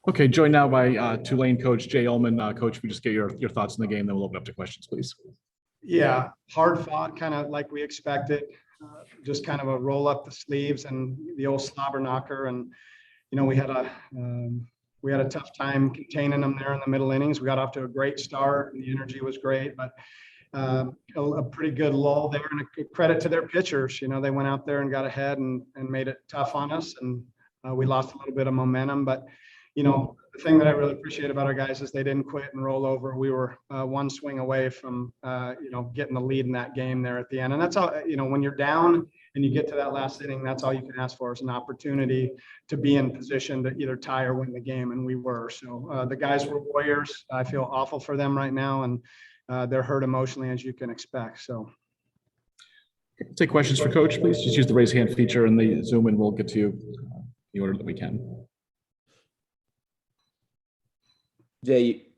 Okay, joined now by Tulane coach Jay Ullman. Coach, if we just get your thoughts on the game, then we'll open up to questions, please. Yeah, hard fought, kind of like we expected. Just kind of a roll up the sleeves and the old slobber knocker. And we had a tough time containing them there in the middle innings. We got off to a great start, and the energy was great, but a pretty good lull there. And a credit to their pitchers. They went out there and got ahead and made it tough on us, and we lost a little bit of momentum, but. The thing that I really appreciate about our guys is they didn't quit and roll over. We were one swing away from, getting the lead in that game there at the end. And that's all, when you're down and you get to that last inning, that's all you can ask for is an opportunity to be in position to either tie or win the game. And we were. So the guys were warriors. I feel awful for them right now. And they're hurt emotionally, as you can expect. So. Take questions for Coach, please. Just use the raise hand feature in the Zoom and we'll get to you in the order that we can. Jay,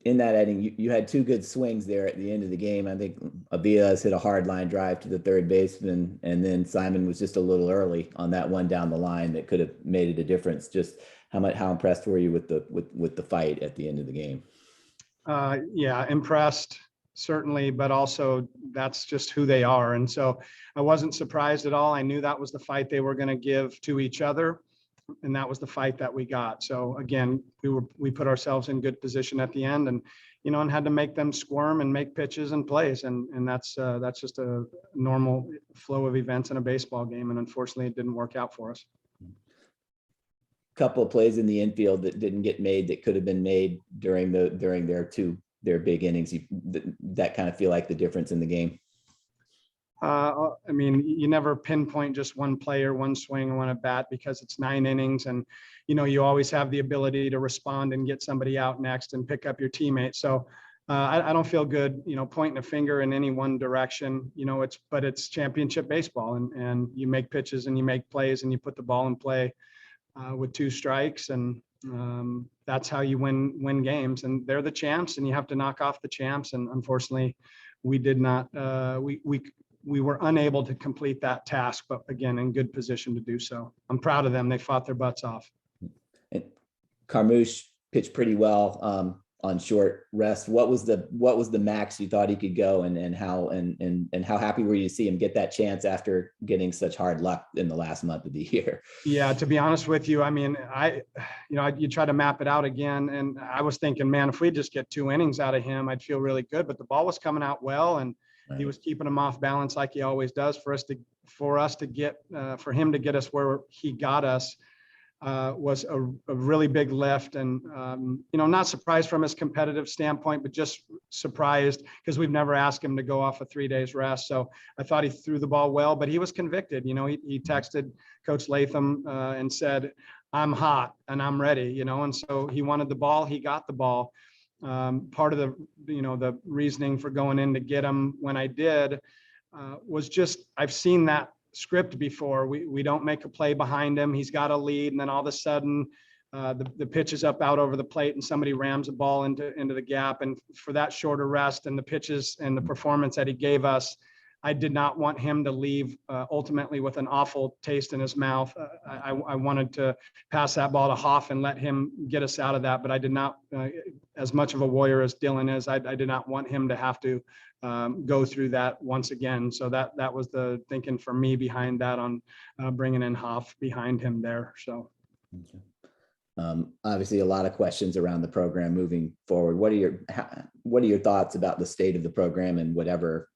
in that inning, you had two good swings there at the end of the game. I think Aviles hit a hard line drive to the third baseman, and then Simon was just a little early on that one down the line that could have made it a difference. Just how impressed were you with the fight at the end of the game? Yeah, impressed certainly, but also that's just who they are. And so I wasn't surprised at all. I knew that was the fight they were going to give to each other. And that was the fight that we got. So again, we put ourselves in good position at the end, and and had to make them squirm and make pitches and plays, and that's just a normal flow of events in a baseball game. And unfortunately, it didn't work out for us. Couple of plays in the infield that didn't get made that could have been made during their big innings. That kind of feel like the difference in the game. You never pinpoint just one player, one swing, or one at bat because it's 9 innings, and you always have the ability to respond and get somebody out next and pick up your teammate. So I don't feel good, pointing a finger in any one direction. It's championship baseball, and you make pitches and you make plays and you put the ball in play with 2 strikes, and that's how you win games. And they're the champs, and you have to knock off the champs. And unfortunately, we did not. We were unable to complete that task, but again, in good position to do so. I'm proud of them. They fought their butts off. And Carmouche pitched pretty well on short rest. What was the max you thought he could go, and how happy were you to see him get that chance after getting such hard luck in the last month of the year? Yeah, to be honest with you, you try to map it out again, and I was thinking, man, if we just get 2 innings out of him, I'd feel really good. But the ball was coming out well, and he was keeping them off balance like he always does. For him to get us where he got us was a really big lift. And not surprised from his competitive standpoint, but just surprised because we've never asked him to go off a 3 days rest. So I thought he threw the ball well, but he was convicted. He texted Coach Latham and said, "I'm hot and I'm ready." And so he wanted the ball. He got the ball. Part of the reasoning for going in to get him when I did was just, I've seen that script before. We don't make a play behind him. He's got a lead, and then all of a sudden the pitch is up out over the plate and somebody rams a ball into the gap. And for that shorter rest and the pitches and the performance that he gave us, I did not want him to leave ultimately with an awful taste in his mouth. I wanted to pass that ball to Hoff and let him get us out of that, but I did not, as much of a warrior as Dylan is, I did not want him to have to go through that once again. So that was the thinking for me behind that on bringing in Hoff behind him there. So. Okay. Obviously, a lot of questions around the program moving forward. What are your thoughts about the state of the program and whatever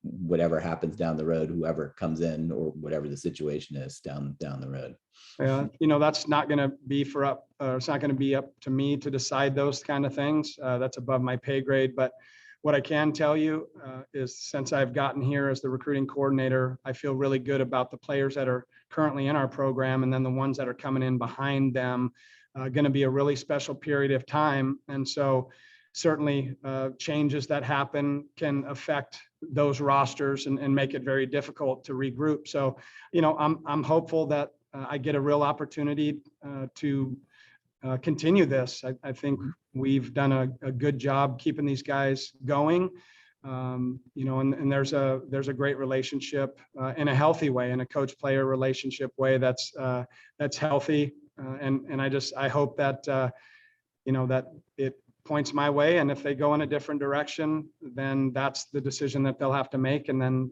happens down the road, whoever comes in or whatever the situation is down the road? That's not going to be it's not going to be up to me to decide those kind of things. That's above my pay grade. But what I can tell you is, since I've gotten here as the recruiting coordinator, I feel really good about the players that are currently in our program, and then the ones that are coming in behind them. Going to be a really special period of time. And so certainly changes that happen can affect those rosters and make it very difficult to regroup. So, I'm hopeful that I get a real opportunity to continue this. I think we've done a good job keeping these guys going. And there's a great relationship in a healthy way, in a coach-player relationship way that's healthy. And I hope that that it points my way. And if they go in a different direction, then that's the decision that they'll have to make. And then,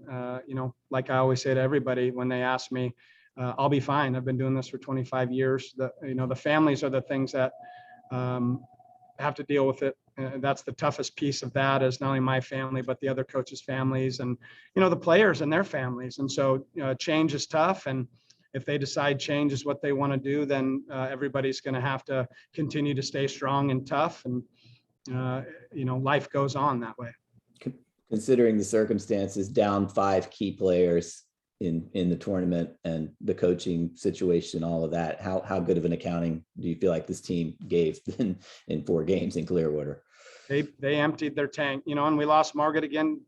like I always say to everybody when they ask me, I'll be fine. I've been doing this for 25 years. The families are the things that have to deal with it. That's the toughest piece of that, is not only my family, but the other coaches' families and, the players and their families. And so change is tough. And if they decide change is what they want to do, then everybody's going to have to continue to stay strong and tough. And, life goes on that way. Considering the circumstances, down 5 key players in the tournament and the coaching situation, all of that, how good of an accounting do you feel like this team gave in 4 games in Clearwater? They emptied their tank, and we lost Margaret again.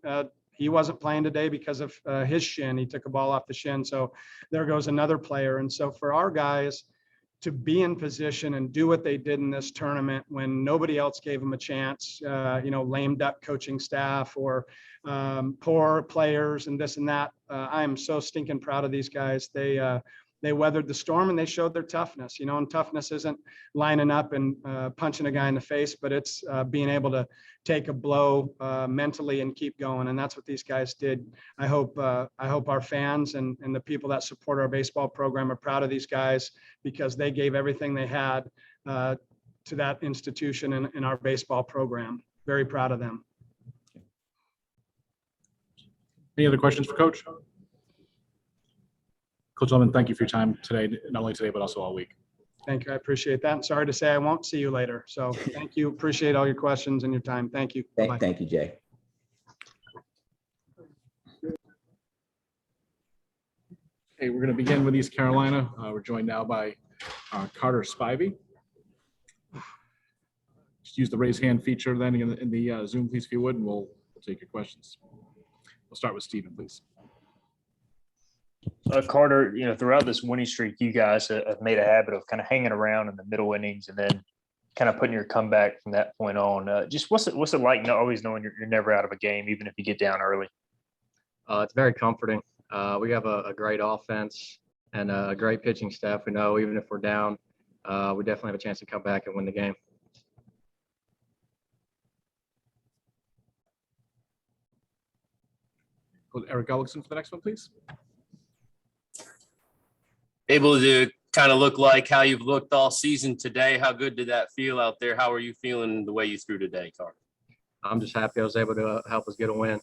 He wasn't playing today because of his shin. He took a ball off the shin. So there goes another player. And so for our guys to be in position and do what they did in this tournament when nobody else gave them a chance, lame duck coaching staff or poor players and this and that. I am so stinking proud of these guys. They weathered the storm and they showed their toughness, and toughness isn't lining up and punching a guy in the face, but it's being able to take a blow mentally and keep going. And that's what these guys did. I hope our fans and the people that support our baseball program are proud of these guys, because they gave everything they had to that institution and in our baseball program. Very proud of them. Any other questions for Coach? Coach Ullman, thank you for your time today, not only today, but also all week. Thank you. I appreciate that. And sorry to say I won't see you later. So thank you. Appreciate all your questions and your time. Thank you. Bye-bye. Thank you, Jay. Okay, we're going to begin with East Carolina. We're joined now by Carter Spivey. Just use the raise hand feature then in the Zoom, please, if you would, and we'll take your questions. We'll start with Stephen, please. Carter, throughout this winning streak, you guys have made a habit of kind of hanging around in the middle innings and then kind of putting your comeback from that point on. Just what's it like always knowing you're never out of a game, even if you get down early? It's very comforting. We have a great offense and a great pitching staff. We know even if we're down, we definitely have a chance to come back and win the game. Go to Eric Gullickson for the next one, please. Able to kind of look like how you've looked all season today. How good did that feel out there? How are you feeling the way you threw today, Carter? I'm just happy I was able to help us get a win.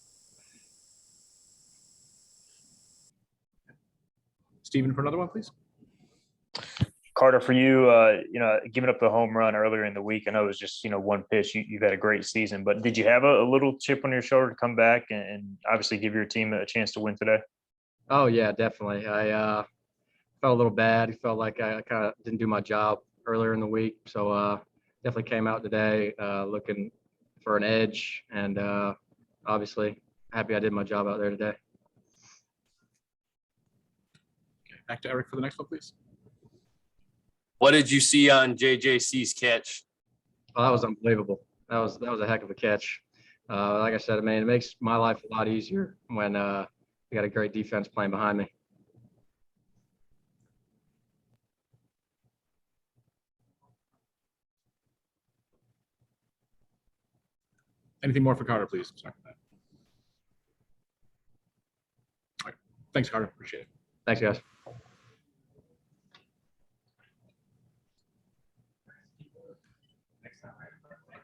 Stephen for another one, please. Carter, for you, giving up the home run earlier in the week, I know it was just, one pitch. You've had a great season, but did you have a little chip on your shoulder to come back and obviously give your team a chance to win today? Oh, yeah, definitely. I felt a little bad. Felt like I kind of didn't do my job earlier in the week. So definitely came out today looking for an edge, and obviously happy I did my job out there today. Okay, back to Eric for the next one, please. What did you see on JJC's catch? Oh, that was unbelievable. That was a heck of a catch. Like I said, it makes my life a lot easier when we got a great defense playing behind me. Anything more for Carter, please? Sorry for that. All right. Thanks, Carter. Appreciate it. Thanks, guys.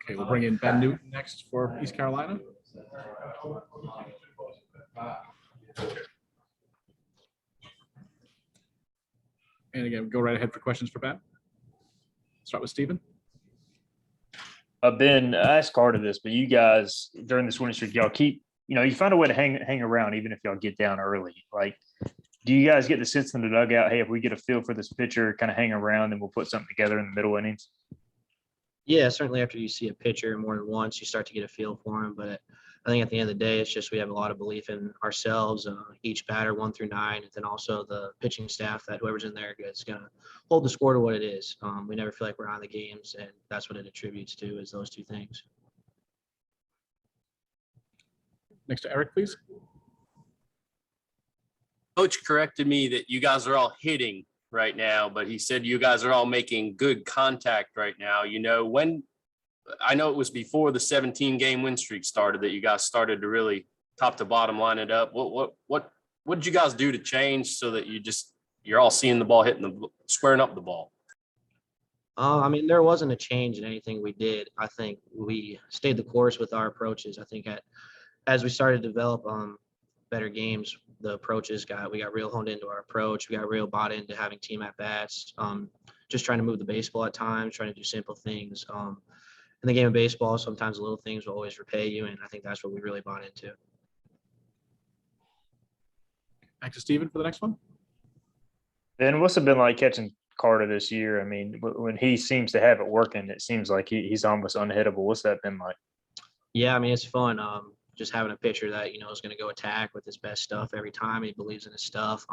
Okay, we'll bring in Ben Newton next for East Carolina. And again, go right ahead for questions for Ben. Start with Stephen. Ben, I asked Carter this, but you guys during this winning streak, y'all keep, you find a way to hang around even if y'all get down early. Like, do you guys get the sense in the dugout, hey, if we get a feel for this pitcher, kind of hang around and we'll put something together in the middle innings? Yeah, certainly after you see a pitcher more than once, you start to get a feel for him. But I think at the end of the day, it's just we have a lot of belief in ourselves, each batter 1 through 9, and then also the pitching staff that whoever's in there is going to hold the score to what it is. We never feel like we're on the games, and that's what it attributes to is those 2 things. Next to Eric, please. Coach corrected me that you guys are all hitting right now, but he said you guys are all making good contact right now. You know, when I know it was before the 17-game win streak started that you guys started to really top to bottom line it up. What did you guys do to change so that you're all seeing the ball squaring up the ball? I mean, there wasn't a change in anything we did. I think we stayed the course with our approaches. I think as we started to develop better games, the approaches we got real honed into our approach. We got real bought into having team at bats, just trying to move the baseball at times, trying to do simple things. In the game of baseball, sometimes the little things will always repay you, and I think that's what we really bought into. Back to Steven for the next one. Ben, what's it been like catching Carter this year? I mean, when he seems to have it working, it seems like he's almost unhittable. What's that been like? Yeah, I mean, it's fun. Just having a pitcher that, is going to go attack with his best stuff every time. He believes in his stuff.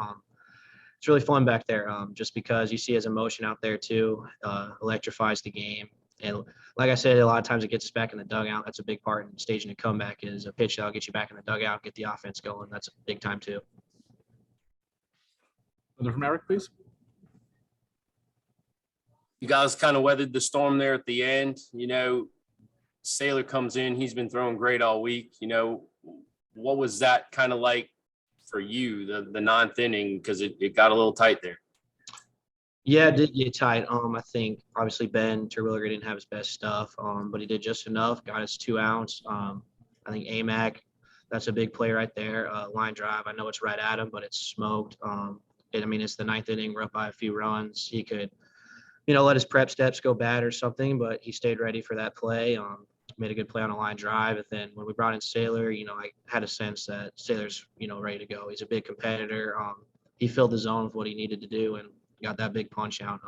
It's really fun back there, just because you see his emotion out there too, electrifies the game. And like I said, a lot of times it gets us back in the dugout. That's a big part in staging a comeback, is a pitch that'll get you back in the dugout, get the offense going. That's a big time too. Another from Eric, please. You guys kind of weathered the storm there at the end. You know, Saylor comes in, he's been throwing great all week. You know, what was that kind of like for you, the ninth inning, because it got a little tight there? Yeah, it did get tight. I think obviously Ben Terwilliger didn't have his best stuff, but he did just enough, got us 2 outs. I think AMAC, that's a big play right there. Line drive, I know it's right at him, but it's smoked. It's the ninth inning, we're up by a few runs. He could, let his prep steps go bad or something, but he stayed ready for that play. Made a good play on a line drive. And then when we brought in Saylor, I had a sense that Saylor's, ready to go. He's a big competitor. He filled the zone with what he needed to do and got that big punch out.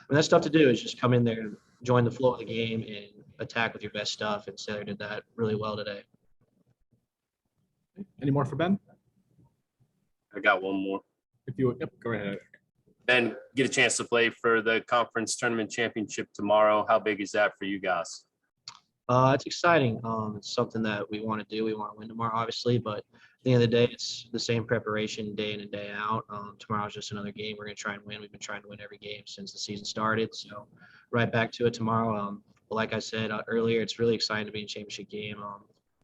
That's tough to do, is just come in there and join the flow of the game and attack with your best stuff. And Saylor did that really well today. Any more for Ben? I got one more. Yep, go ahead. Ben, get a chance to play for the conference tournament championship tomorrow. How big is that for you guys? It's exciting. It's something that we want to do. We want to win tomorrow, obviously, but at the end of the day, it's the same preparation day in and day out. Tomorrow's just another game. We're going to try and win. We've been trying to win every game since the season started. So right back to it tomorrow. But like I said earlier, it's really exciting to be in a championship game.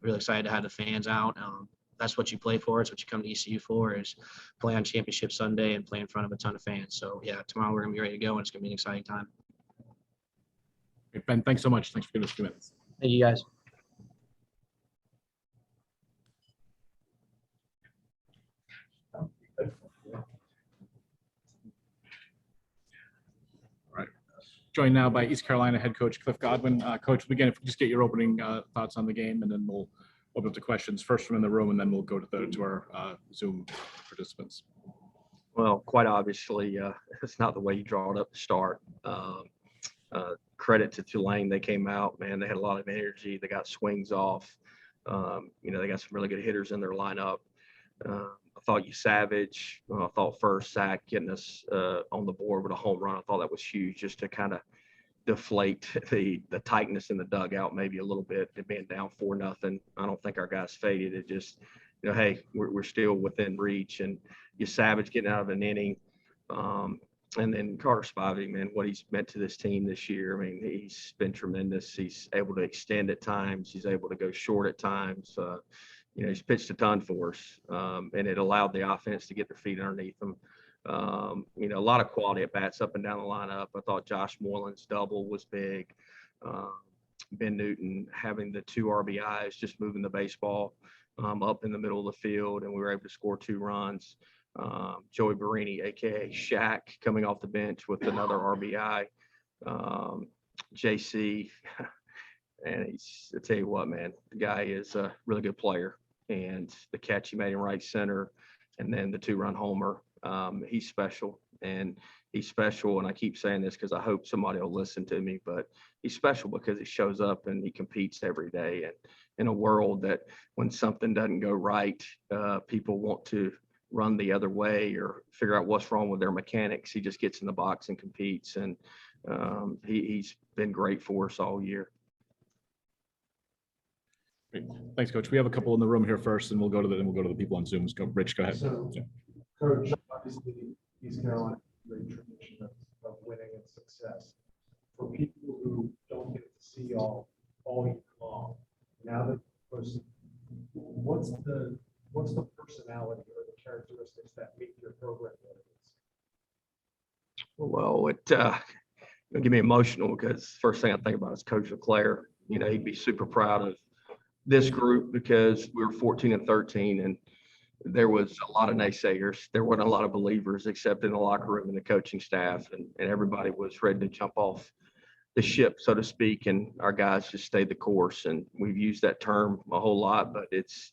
Really excited to have the fans out. That's what you play for. It's what you come to ECU for, is play on championship Sunday and play in front of a ton of fans. So yeah, tomorrow we're going to be ready to go, and it's going to be an exciting time. Okay, Ben, thanks so much. Thanks for giving us a few minutes. Thank you, guys. Joined now by East Carolina head coach Cliff Godwin. Coach, again, if we just get your opening thoughts on the game, and then we'll open up to questions first from in the room, and then we'll go to our Zoom participants. Well, quite obviously, it's not the way you draw it up to start. Credit to Tulane. They came out, man, they had a lot of energy. They got swings off. They got some really good hitters in their lineup. I thought Savage, I thought first sack getting us on the board with a home run. I thought that was huge, just to kind of deflate the tightness in the dugout maybe a little bit. It being down 4-0. I don't think our guys faded. It just, hey, we're still within reach. And Savage getting out of an inning. And then Carter Spivey, man, what he's meant to this team this year. I mean, he's been tremendous. He's able to extend at times. He's able to go short at times. He's pitched a ton for us, and it allowed the offense to get their feet underneath them. A lot of quality at bats up and down the lineup. I thought Josh Moreland's double was big. Ben Newton having the 2 RBIs, just moving the baseball up in the middle of the field, and we were able to score 2 runs. Joey Barini, aka Shaq, coming off the bench with another RBI. JC, and I tell you what, man, the guy is a really good player. And the catch he made in right center, and then the 2-run homer, he's special. And he's special, and I keep saying this because I hope somebody will listen to me, but he's special because he shows up and he competes every day. And in a world that when something doesn't go right, people want to run the other way or figure out what's wrong with their mechanics, he just gets in the box and competes. And he's been great for us all year. Great. Thanks, Coach. We have a couple in the room here first, and we'll go to the people on Zoom. Rich, go ahead. So, Coach, obviously, East Carolina great tradition of winning and success. For people who don't get to see all year long, now that person, what's the personality or the characteristics that make your program what it is? Well, it'll get me emotional because first thing I think about is Coach LeClaire. You know, he'd be super proud of this group because we were 14 and 13, and there was a lot of naysayers. There wasn't a lot of believers except in the locker room and the coaching staff, and everybody was ready to jump off the ship, so to speak, and our guys just stayed the course. And we've used that term a whole lot, but it's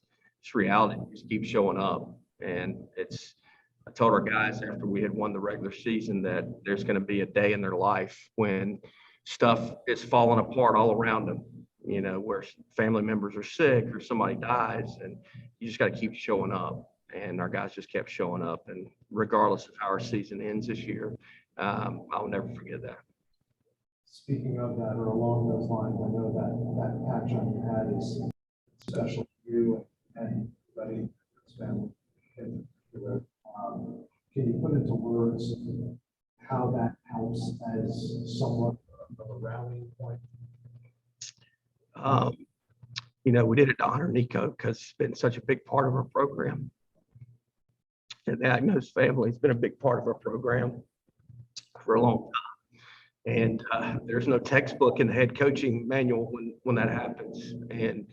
reality. Just keep showing up. And I told our guys after we had won the regular season that there's going to be a day in their life when stuff is falling apart all around them, you know, where family members are sick or somebody dies, and you just got to keep showing up. And our guys just kept showing up. And regardless of how our season ends this year, I'll never forget that. Speaking of that, or along those lines, I know that patch on your head is special to you and everybody who's been in the can you put into words how that helps as somewhat of a rallying point? You know, we did it to honor Nico because it's been such a big part of our program. And the Agnos family has been a big part of our program for a long time. And there's no textbook in the head coaching manual when that happens. And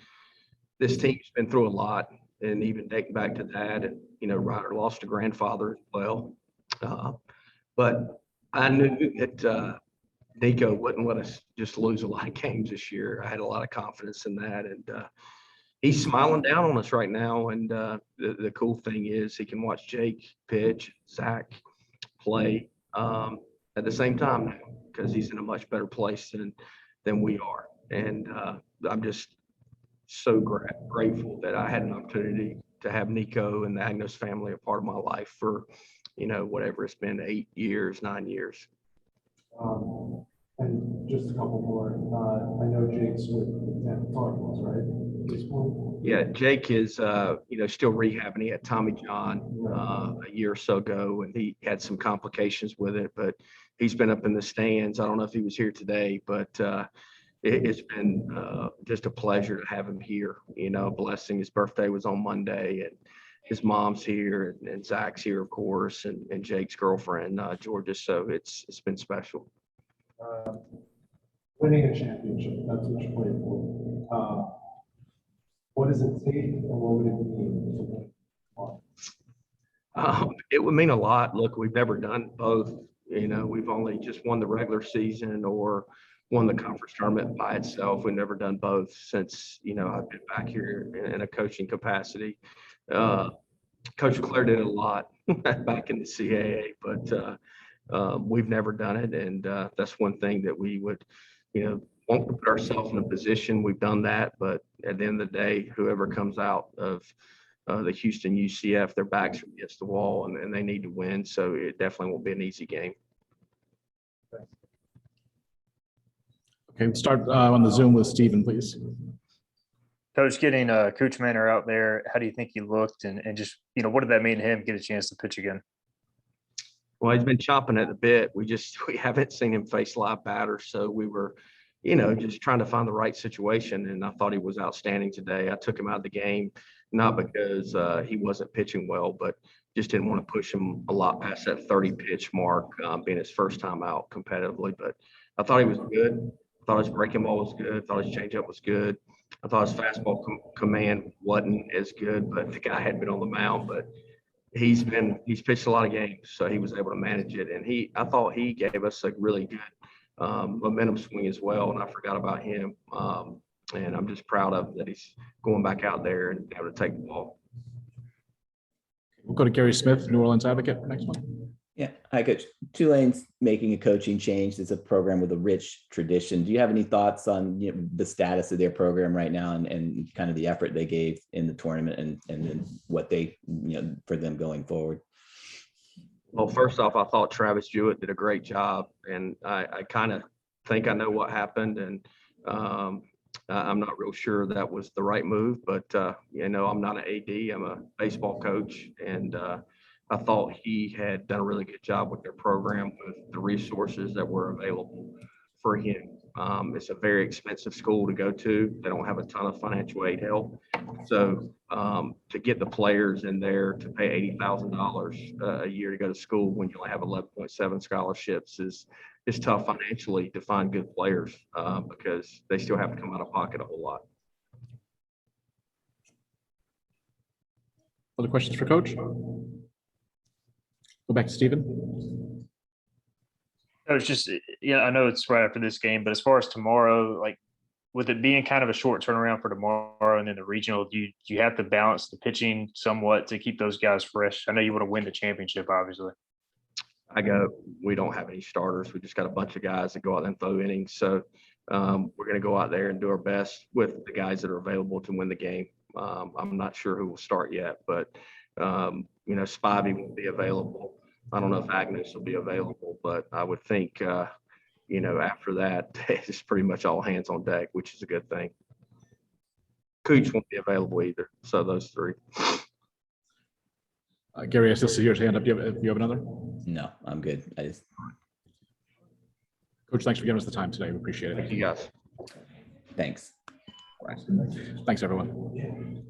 this team's been through a lot, and even dating back to that. And, you know, Ryder lost a grandfather as well. But I knew that Nico wouldn't let us just lose a lot of games this year. I had a lot of confidence in that. And he's smiling down on us right now. And the cool thing is he can watch Jake pitch, Zach play at the same time now, because he's in a much better place than we are. And I'm just so grateful that I had an opportunity to have Nico and the Agnos family a part of my life for, you know, whatever it's been, 8 years, 9 years. And just a couple more. I know Jake's with Tampa Cardinals, right? At this point? Yeah, Jake is, you know, still rehabbing. He had Tommy John a year or so ago, and he had some complications with it, but he's been up in the stands. I don't know if he was here today, but it's been just a pleasure to have him here. You know, blessing. His birthday was on Monday, and his mom's here, and Zach's here, of course, and Jake's girlfriend, Georgia. So it's been special. Winning a championship, that's what you played for. What does it take, and what would it mean to win? It would mean a lot. Look, we've never done both. You know, we've only just won the regular season or won the conference tournament by itself. We've never done both since, you know, I've been back here in a coaching capacity. Coach LeClaire did a lot back in the CAA, but we've never done it. And that's one thing that we would, you know, want to put ourselves in a position. We've done that, but at the end of the day, whoever comes out of the Houston UCF, their backs are against the wall, and they need to win. So it definitely won't be an easy game. Okay, we'll start on the Zoom with Stephen, please. Coach, getting Coach Manor out there, how do you think he looked, and just, you know, what did that mean to him, get a chance to pitch again? Well, he's been chomping at the bit. We haven't seen him face live batters, so we were, you know, just trying to find the right situation. And I thought he was outstanding today. I took him out of the game, not because he wasn't pitching well, but just didn't want to push him a lot past that 30 pitch mark, being his first time out competitively. But I thought he was good. I thought his breaking ball was good. I thought his changeup was good. I thought his fastball command wasn't as good, but the guy had been on the mound. But he's pitched a lot of games, so he was able to manage it. And I thought he gave us a really good momentum swing as well, and I forgot about him. And I'm just proud of that he's going back out there and able to take the ball. We'll go to Gary Smith, New Orleans Advocate, for next one. Yeah, hi, Coach. Tulane's making a coaching change. It's a program with a rich tradition. Do you have any thoughts on, you know, the status of their program right now and kind of the effort they gave in the tournament and then what they, you know, for them going forward? Well, first off, I thought Travis Jewett did a great job, and I kind of think I know what happened, and I'm not real sure that was the right move, but you know, I'm not an AD, I'm a baseball coach, and I thought he had done a really good job with their program with the resources that were available for him. It's a very expensive school to go to. They don't have a ton of financial aid help. So to get the players in there to pay $80,000 a year to go to school when you only have 11.7 scholarships is tough financially to find good players because they still have to come out of pocket a whole lot. Other questions for Coach? Go back to Stephen. No, it's just, yeah, I know it's right after this game, but as far as tomorrow, like with it being kind of a short turnaround for tomorrow and then the regional, do you have to balance the pitching somewhat to keep those guys fresh? I know you want to win the championship, obviously. We don't have any starters. We just got a bunch of guys that go out and throw innings. So we're going to go out there and do our best with the guys that are available to win the game. I'm not sure who will start yet, but Spivey will be available. I don't know if Agnes will be available, but I would think, after that, it's pretty much all hands on deck, which is a good thing. Cooch won't be available either. So those three. Gary, I still see your hand up. Do you have another? No, I'm good. Coach, thanks for giving us the time today. We appreciate it. Thank you guys. Thanks. Thanks, everyone.